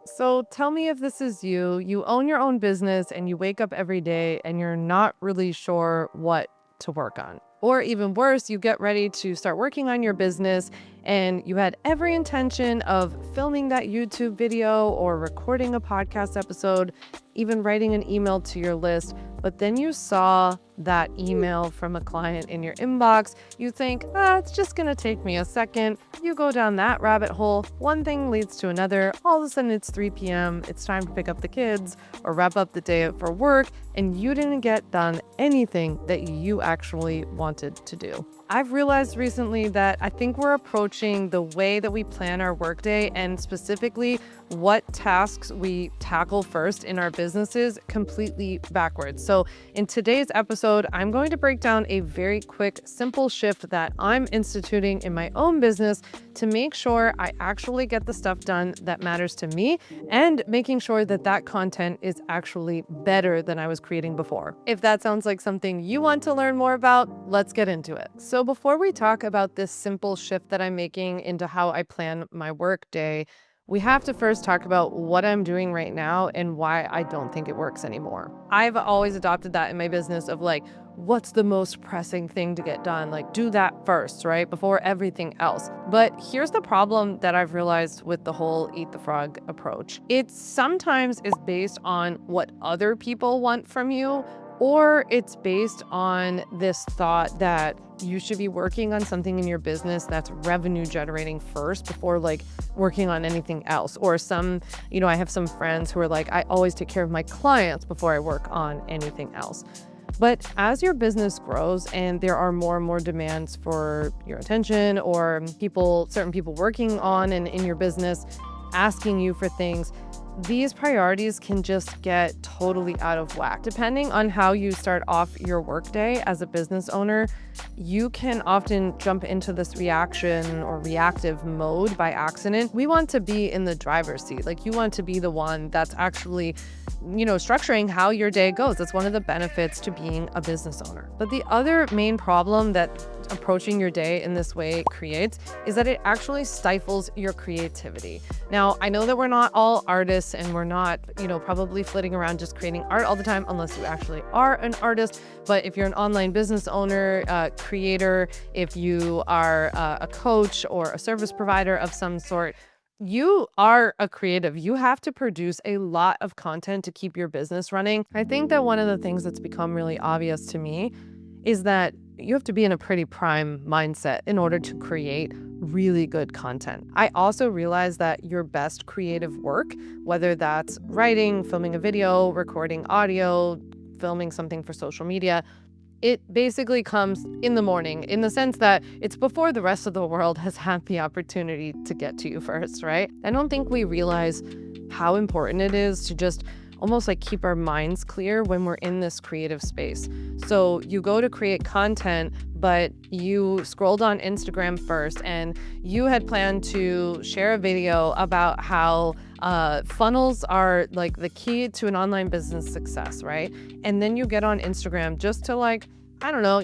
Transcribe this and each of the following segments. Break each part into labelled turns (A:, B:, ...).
A: So tell me if this is you. You own your own business and you wake up every day and you're not really sure what to work on. Or even worse, you get ready to start working on your business and you had every intention of filming that YouTube video or recording a podcast episode, even writing an email to your list. But then you saw that email from a client in your inbox. You think, it's just going to take me a second. You go down that rabbit hole. One thing leads to another. All of a sudden it's 3 p.m. It's time to pick up the kids or wrap up the day for work. And you didn't get done anything that you actually wanted to do. I've realized recently that I think we're approaching the way that we plan our workday and specifically what tasks we tackle first in our businesses completely backwards. So in today's episode, I'm going to break down a very quick, simple shift that I'm instituting in my own business to make sure I actually get the stuff done that matters to me and making sure that that content is actually better than I was creating before. If that sounds like something you want to learn more about, let's get into it. So before we talk about this simple shift that I'm making into how I plan my work day, we have to first talk about what I'm doing right now and why I don't think it works anymore. I've always adopted that in my business of like, what's the most pressing thing to get done? Like, do that first, right? Before everything else. But here's the problem that I've realized with the whole eat the frog approach. It sometimes is based on what other people want from you, or it's based on this thought that you should be working on something in your business that's revenue generating first before like working on anything else. Or I have some friends who are like, I always take care of my clients before I work on anything else. But as your business grows and there are more and more demands for your attention or certain people working on and in your business asking you for things, these priorities can just get totally out of whack. Depending on how you start off your workday as a business owner, you can often jump into this reaction or reactive mode by accident. We want to be in the driver's seat. Like you want to be the one that's actually, structuring how your day goes. That's one of the benefits to being a business owner. But the other main problem that approaching your day in this way creates is that it actually stifles your creativity. Now, I know that we're not all artists and we're not, probably flitting around just creating art all the time unless you actually are an artist. But if you're an online business owner, creator, if you are a coach or a service provider of some sort, you are a creative. You have to produce a lot of content to keep your business running. I think that one of the things that's become really obvious to me is that you have to be in a pretty prime mindset in order to create really good content. I also realize that your best creative work, whether that's writing, filming a video, recording audio, filming something for social media, it basically comes in the morning in the sense that it's before the rest of the world has had the opportunity to get to you first, right? I don't think we realize how important it is to just almost like keep our minds clear when we're in this creative space. So you go to create content, but you scrolled on Instagram first and you had planned to share a video about how funnels are like the key to an online business success, right? And then you get on Instagram just to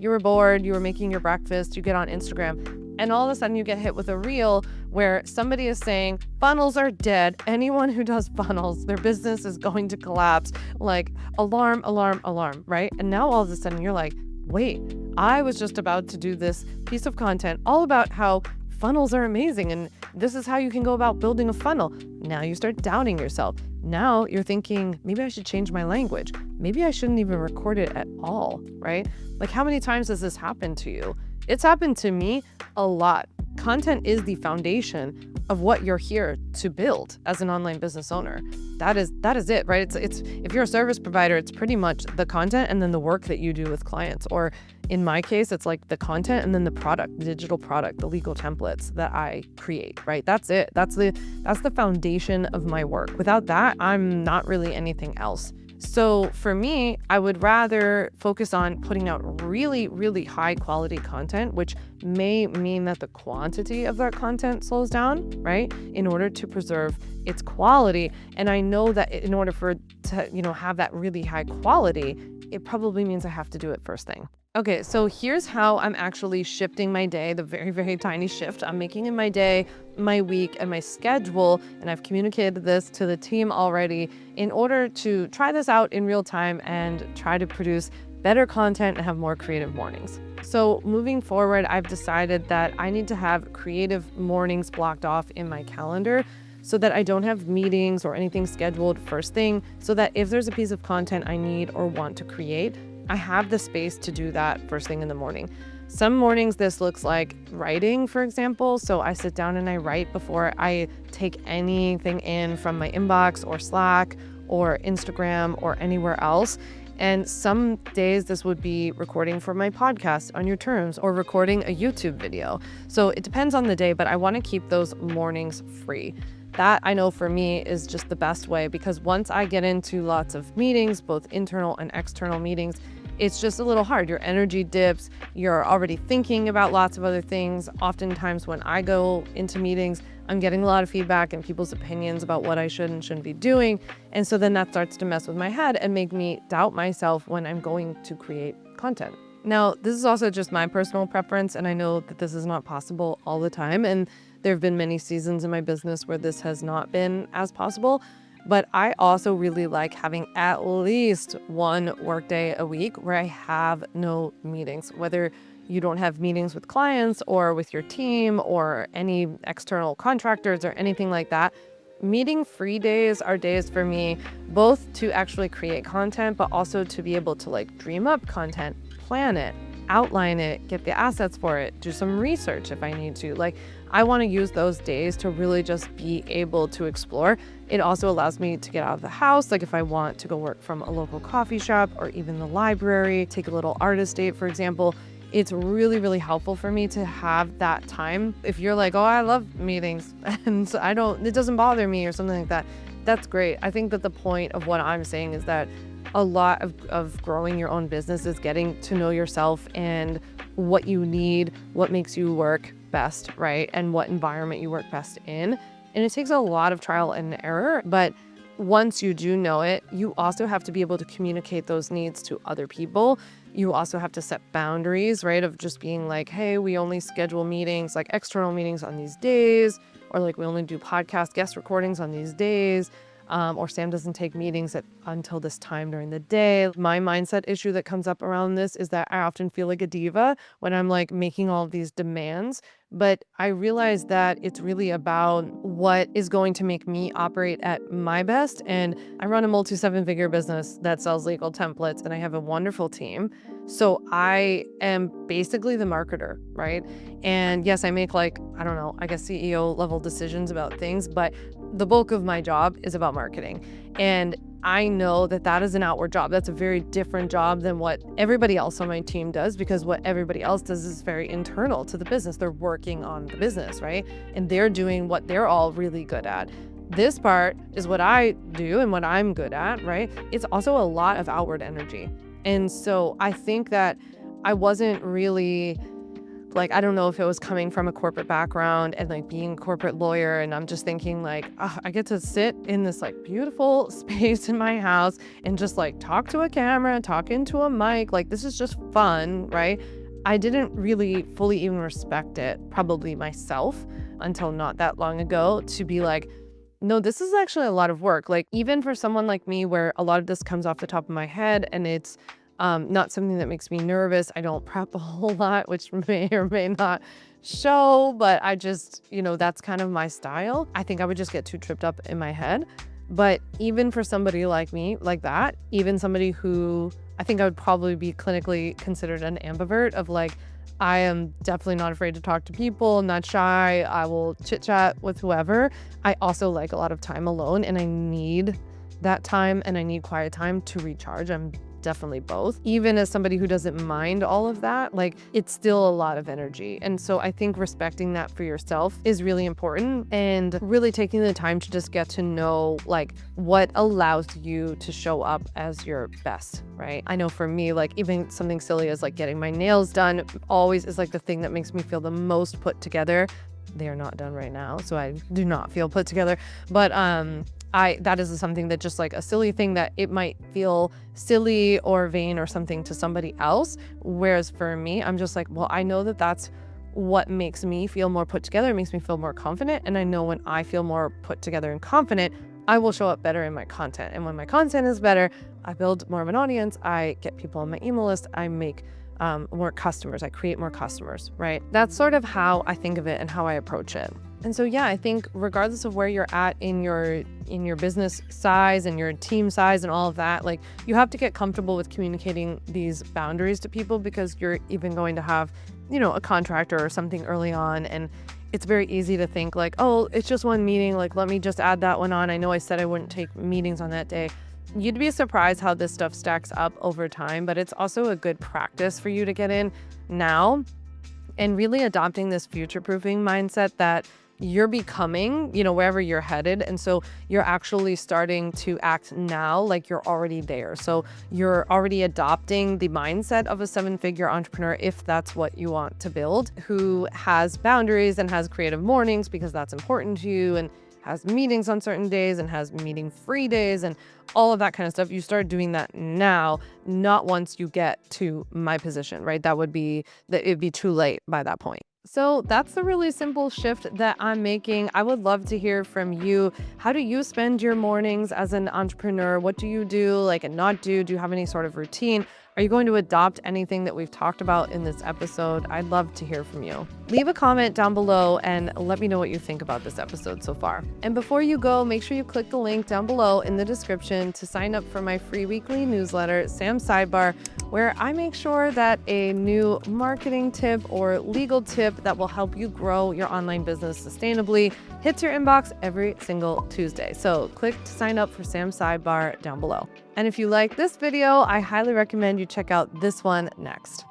A: you were bored, you were making your breakfast, you get on Instagram, and all of a sudden you get hit with a reel where somebody is saying funnels are dead. Anyone who does funnels, their business is going to collapse. Like alarm, alarm, alarm, right? And now all of a sudden you're like, wait, I was just about to do this piece of content all about how funnels are amazing and this is how you can go about building a funnel. Now you start doubting yourself. Now you're thinking, maybe I should change my language. Maybe I shouldn't even record it at all, right? Like how many times has this happened to you? It's happened to me a lot. Content is the foundation of what you're here to build as an online business owner. That is it, right? It's if you're a service provider, it's pretty much the content and then the work that you do with clients. Or in my case, it's like the content and then the product, the digital product, the legal templates that I create, right? That's it. That's the foundation of my work. Without that, I'm not really anything else. So for me, I would rather focus on putting out really, really high quality content, which may mean that the quantity of that content slows down, right? In order to preserve its quality. And I know that in order for it to, have that really high quality, it probably means I have to do it first thing. Okay, so here's how I'm actually shifting my day, the very, very tiny shift I'm making in my day, my week, and my schedule. And I've communicated this to the team already in order to try this out in real time and try to produce better content and have more creative mornings. So moving forward, I've decided that I need to have creative mornings blocked off in my calendar so that I don't have meetings or anything scheduled first thing, so that if there's a piece of content I need or want to create, I have the space to do that first thing in the morning. Some mornings this looks like writing, for example. So I sit down and I write before I take anything in from my inbox or Slack or Instagram or anywhere else. And some days this would be recording for my podcast on your terms or recording a YouTube video. So it depends on the day, but I want to keep those mornings free. That I know for me is just the best way, because once I get into lots of meetings, both internal and external meetings, it's just a little hard. Your energy dips. You're already thinking about lots of other things. Oftentimes when I go into meetings, I'm getting a lot of feedback and people's opinions about what I should and shouldn't be doing. And so then that starts to mess with my head and make me doubt myself when I'm going to create content. Now, this is also just my personal preference, and I know that this is not possible all the time. And there have been many seasons in my business where this has not been as possible. But I also really like having at least one workday a week where I have no meetings, whether you don't have meetings with clients or with your team or any external contractors or anything like that. Meeting free days are days for me, both to actually create content, but also to be able to dream up content, plan it, outline it, get the assets for it, do some research if I need to. I want to use those days to really just be able to explore. It also allows me to get out of the house. If I want to go work from a local coffee shop or even the library, take a little artist date, for example, it's really, really helpful for me to have that time. If you're like, oh, I love meetings and it doesn't bother me or something like that, that's great. I think that the point of what I'm saying is that a lot of growing your own business is getting to know yourself and what you need, what makes you work best, right? And what environment you work best in. And it takes a lot of trial and error, but once you do know it, you also have to be able to communicate those needs to other people. You also have to set boundaries, right? Of just being like, hey, we only schedule meetings, external meetings on these days, or we only do podcast guest recordings on these days. Or Sam doesn't take meetings until this time during the day. My mindset issue that comes up around this is that I often feel like a diva when I'm making all of these demands. But I realize that it's really about what is going to make me operate at my best. And I run a multi-7-figure business that sells legal templates, and I have a wonderful team. So I am basically the marketer, right? And yes, I make I don't know, I guess CEO level decisions about things, but the bulk of my job is about marketing. And I know that that is an outward job. That's a very different job than what everybody else on my team does, because what everybody else does is very internal to the business. They're working on the business, right? And they're doing what they're all really good at. This part is what I do and what I'm good at, right? It's also a lot of outward energy. And so I think that I wasn't really I don't know if it was coming from a corporate background and being a corporate lawyer, and I'm just thinking I get to sit in this beautiful space in my house and just talk to a camera, talk into a mic. This is just fun, right? I didn't really fully even respect it, probably myself, until not that long ago, to be no, this is actually a lot of work. Even for someone like me, where a lot of this comes off the top of my head and it's not something that makes me nervous. I don't prep a whole lot, which may or may not show, but I just, that's kind of my style. I think I would just get too tripped up in my head. But even for somebody like me, that, even somebody who I think I would probably be clinically considered an ambivert of I am definitely not afraid to talk to people, not shy. I will chit chat with whoever. I also like a lot of time alone, and I need that time and I need quiet time to recharge. I'm definitely both. Even as somebody who doesn't mind all of that, it's still a lot of energy. And so I think respecting that for yourself is really important, and really taking the time to just get to know what allows you to show up as your best, right? I know for me, even something silly as getting my nails done always is the thing that makes me feel the most put together. They are not done right now, so I do not feel put together. But that is something that just like a silly thing that it might feel silly or vain or something to somebody else. Whereas for me, I'm just like, well, I know that that's what makes me feel more put together. It makes me feel more confident. And I know when I feel more put together and confident, I will show up better in my content. And when my content is better, I build more of an audience. I get people on my email list. I make more customers. I create more customers, right? That's sort of how I think of it and how I approach it. And so, yeah, I think regardless of where you're at in your business size and your team size and all of that, like you have to get comfortable with communicating these boundaries to people, because you're even going to have, a contractor or something early on. And it's very easy to think like, oh, it's just one meeting. Like, let me just add that one on. I know I said I wouldn't take meetings on that day. You'd be surprised how this stuff stacks up over time, but it's also a good practice for you to get in now and really adopting this future-proofing mindset that you're becoming, wherever you're headed. And so you're actually starting to act now like you're already there. So you're already adopting the mindset of a 7-figure entrepreneur, if that's what you want to build, who has boundaries and has creative mornings because that's important to you, and has meetings on certain days and has meeting-free days and all of that kind of stuff. You start doing that now, not once you get to my position, right? It'd be too late by that point. So that's the really simple shift that I'm making. I would love to hear from you. How do you spend your mornings as an entrepreneur? What do you do, and not do? Do you have any sort of routine? Are you going to adopt anything that we've talked about in this episode? I'd love to hear from you. Leave a comment down below and let me know what you think about this episode so far. And before you go, make sure you click the link down below in the description to sign up for my free weekly newsletter, Sam's Sidebar, where I make sure that a new marketing tip or legal tip that will help you grow your online business sustainably hits your inbox every single Tuesday. So click to sign up for Sam's Sidebar down below. And if you like this video, I highly recommend you check out this one next.